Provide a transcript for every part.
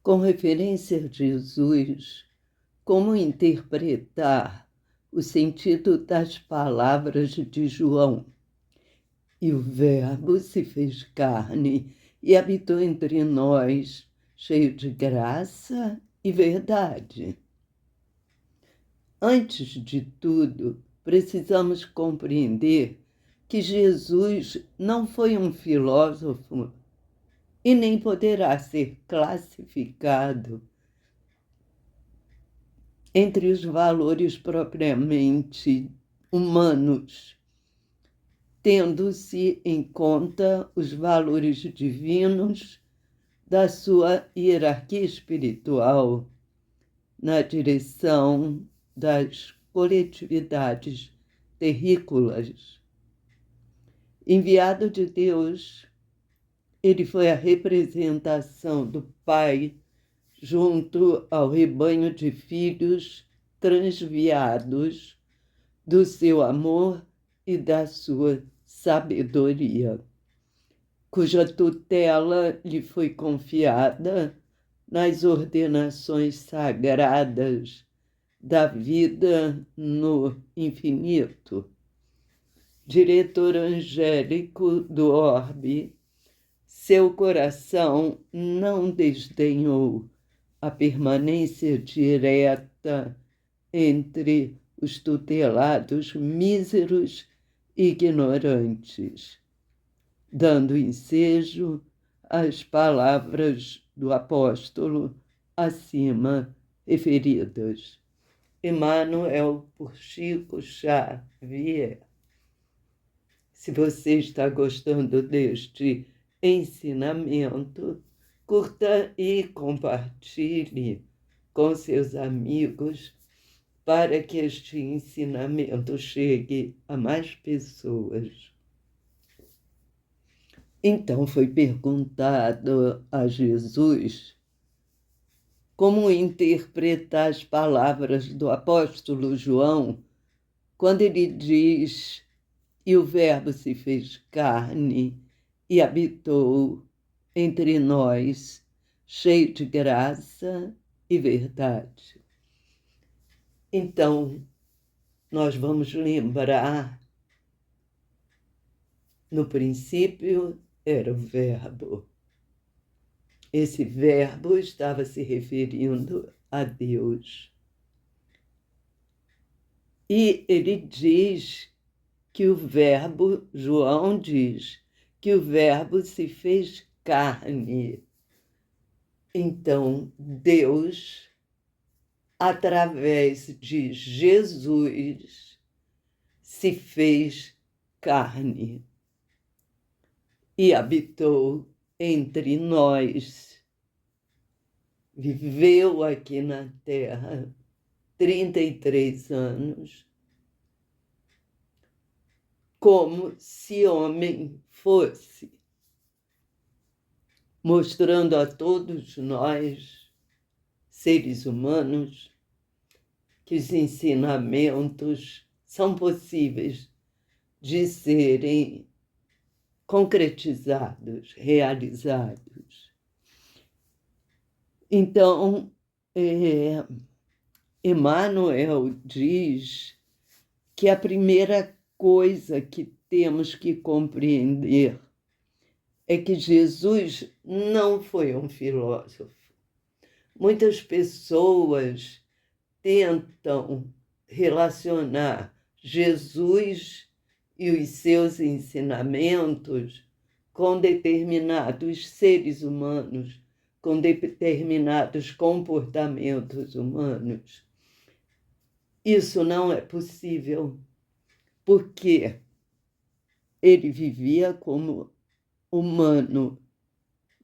Com referência a Jesus, como interpretar o sentido das palavras de João? E o Verbo se fez carne e habitou entre nós, cheio de graça e verdade. Antes de tudo, precisamos compreender que Jesus não foi um filósofo e nem poderá ser classificado entre os valores propriamente humanos, tendo-se em conta os valores divinos da sua hierarquia espiritual na direção das coletividades terrícolas. Enviado de Deus, ele foi a representação do Pai junto ao rebanho de filhos transviados do seu amor e da sua sabedoria, cuja tutela lhe foi confiada nas ordenações sagradas da vida no infinito. Diretor angélico do orbe, seu coração não desdenhou a permanência direta entre os tutelados míseros e ignorantes, dando ensejo às palavras do apóstolo acima referidas. Emmanuel, por Chico Xavier. Se você está gostando deste ensinamento, curta e compartilhe com seus amigos para que este ensinamento chegue a mais pessoas. Então foi perguntado a Jesus como interpretar as palavras do apóstolo João quando ele diz: "E o Verbo se fez carne e habitou entre nós, cheio de graça e verdade." Então, nós vamos lembrar, no princípio era o Verbo. Esse Verbo estava se referindo a Deus. E ele diz que o Verbo, João diz, que o Verbo se fez carne. Então, Deus, através de Jesus, se fez carne e habitou entre nós. Viveu aqui na Terra 33 anos, como se homem fosse, mostrando a todos nós, seres humanos, que os ensinamentos são possíveis de serem concretizados, realizados. Então, Emmanuel diz que a primeira coisa que temos que compreender é que Jesus não foi um filósofo. Muitas pessoas tentam relacionar Jesus e os seus ensinamentos com determinados seres humanos, com determinados comportamentos humanos. Isso não é possível, porque ele vivia como humano,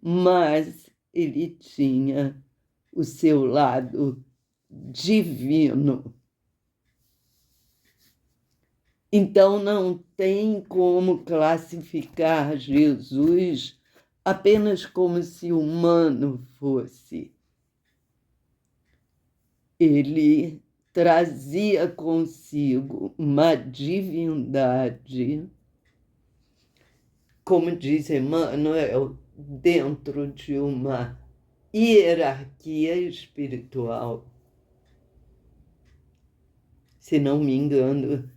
mas ele tinha o seu lado divino. Então, não tem como classificar Jesus apenas como se humano fosse. Ele trazia consigo uma divindade, como diz Emmanuel, dentro de uma hierarquia espiritual. Se não me engano,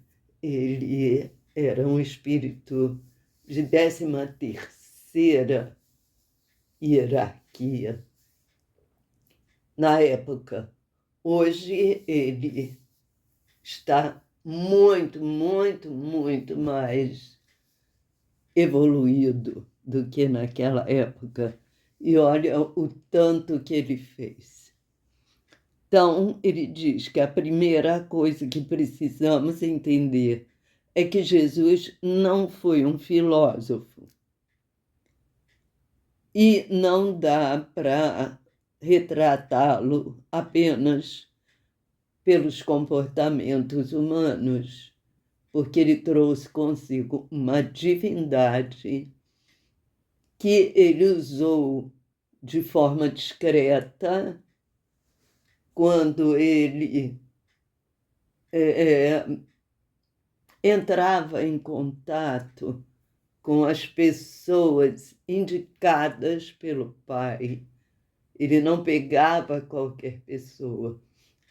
ele era um espírito de 13ª hierarquia na época. Hoje ele está muito, muito, muito mais evoluído do que naquela época. E olha o tanto que ele fez. Então, ele diz que a primeira coisa que precisamos entender é que Jesus não foi um filósofo. E não dá para retratá-lo apenas pelos comportamentos humanos, porque ele trouxe consigo uma divindade que ele usou de forma discreta quando ele entrava em contato com as pessoas indicadas pelo Pai. Ele não pegava qualquer pessoa,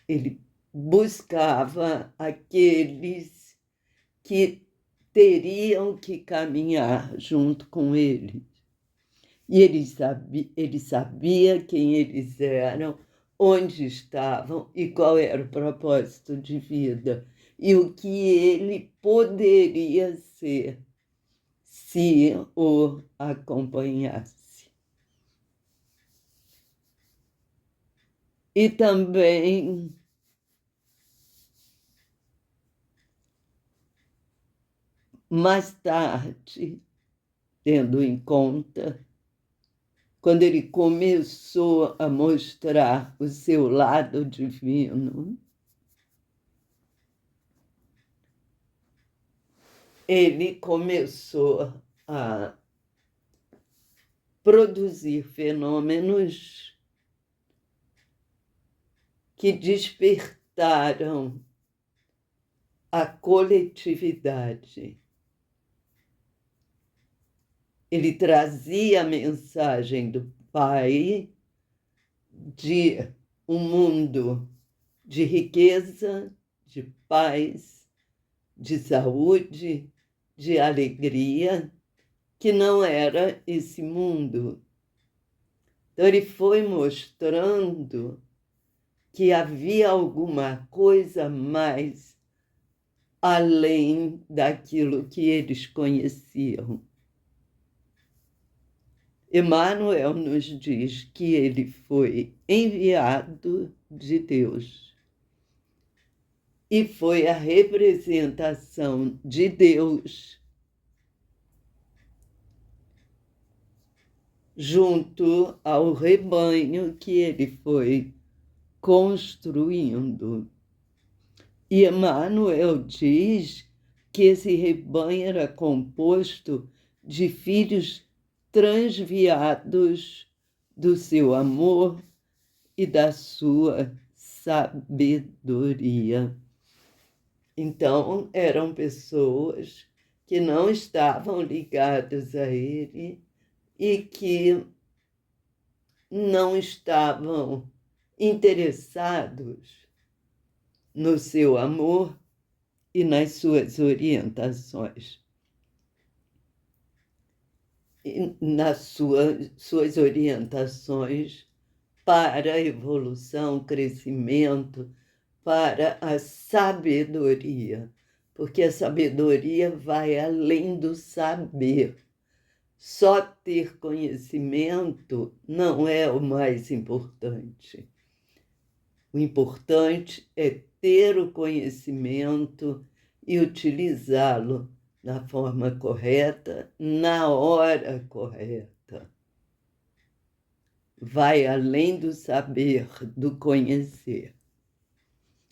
ele buscava aqueles que teriam que caminhar junto com ele. E ele sabia quem eles eram, onde estavam e qual era o propósito de vida e o que ele poderia ser se o acompanhasse. E também mais tarde, tendo em conta, quando ele começou a mostrar o seu lado divino, ele começou a produzir fenômenos que despertaram a coletividade. Ele trazia a mensagem do Pai de um mundo de riqueza, de paz, de saúde, de alegria, que não era esse mundo. Então, ele foi mostrando que havia alguma coisa mais além daquilo que eles conheciam. Emmanuel nos diz que ele foi enviado de Deus e foi a representação de Deus junto ao rebanho que ele foi construindo. E Emmanuel diz que esse rebanho era composto de filhos transviados do seu amor e da sua sabedoria. Então, eram pessoas que não estavam ligadas a ele e que não estavam interessados no seu amor e nas suas orientações. E nas suas orientações para a evolução, crescimento, para a sabedoria, porque a sabedoria vai além do saber. Só ter conhecimento não é o mais importante. O importante é ter o conhecimento e utilizá-lo da forma correta, na hora correta. Vai além do saber, do conhecer.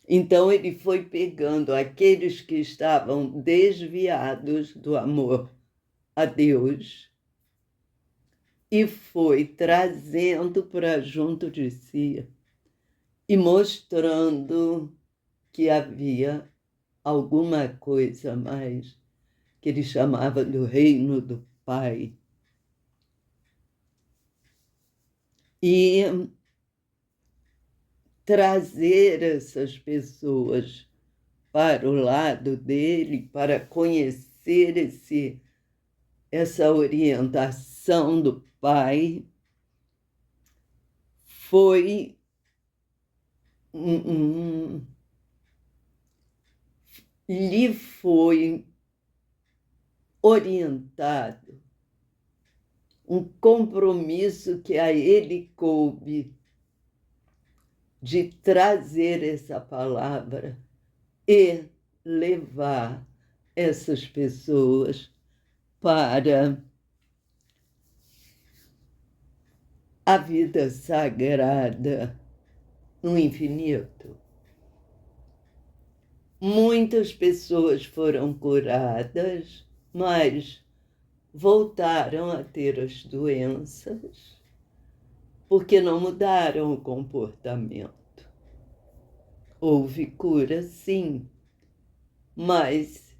Então, ele foi pegando aqueles que estavam desviados do amor a Deus e foi trazendo para junto de si e mostrando que havia alguma coisa mais que ele chamava do reino do Pai. e trazer essas pessoas para o lado dele, para conhecer essa orientação do pai, foi lhe foi orientado um compromisso que a ele coube de trazer essa palavra e levar essas pessoas para a vida sagrada no infinito. Muitas pessoas foram curadas, mas voltaram a ter as doenças porque não mudaram o comportamento. Houve cura, sim, mas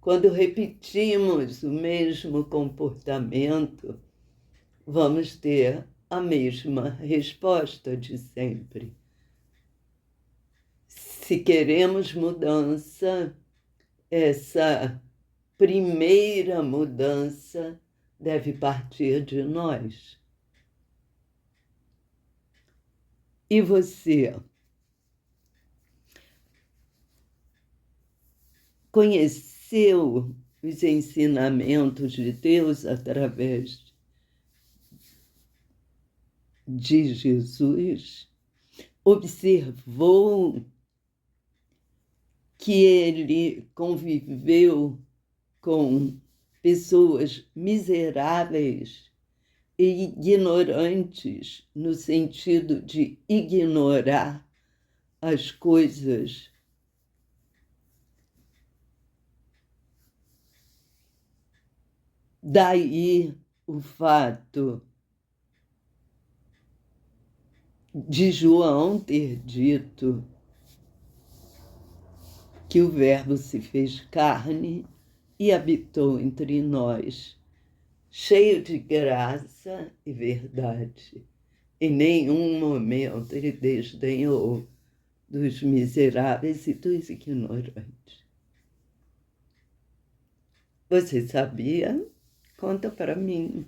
quando repetimos o mesmo comportamento, vamos ter a mesma resposta de sempre. Se queremos mudança, essa primeira mudança deve partir de nós. E você? Conheceu os ensinamentos de Deus através de Jesus? Observou que ele conviveu com pessoas miseráveis e ignorantes, no sentido de ignorar as coisas daí o fato de João ter dito que o Verbo se fez carne e habitou entre nós, cheio de graça e verdade. Em nenhum momento ele desdenhou dos miseráveis e dos ignorantes. Você sabia? Conta para mim.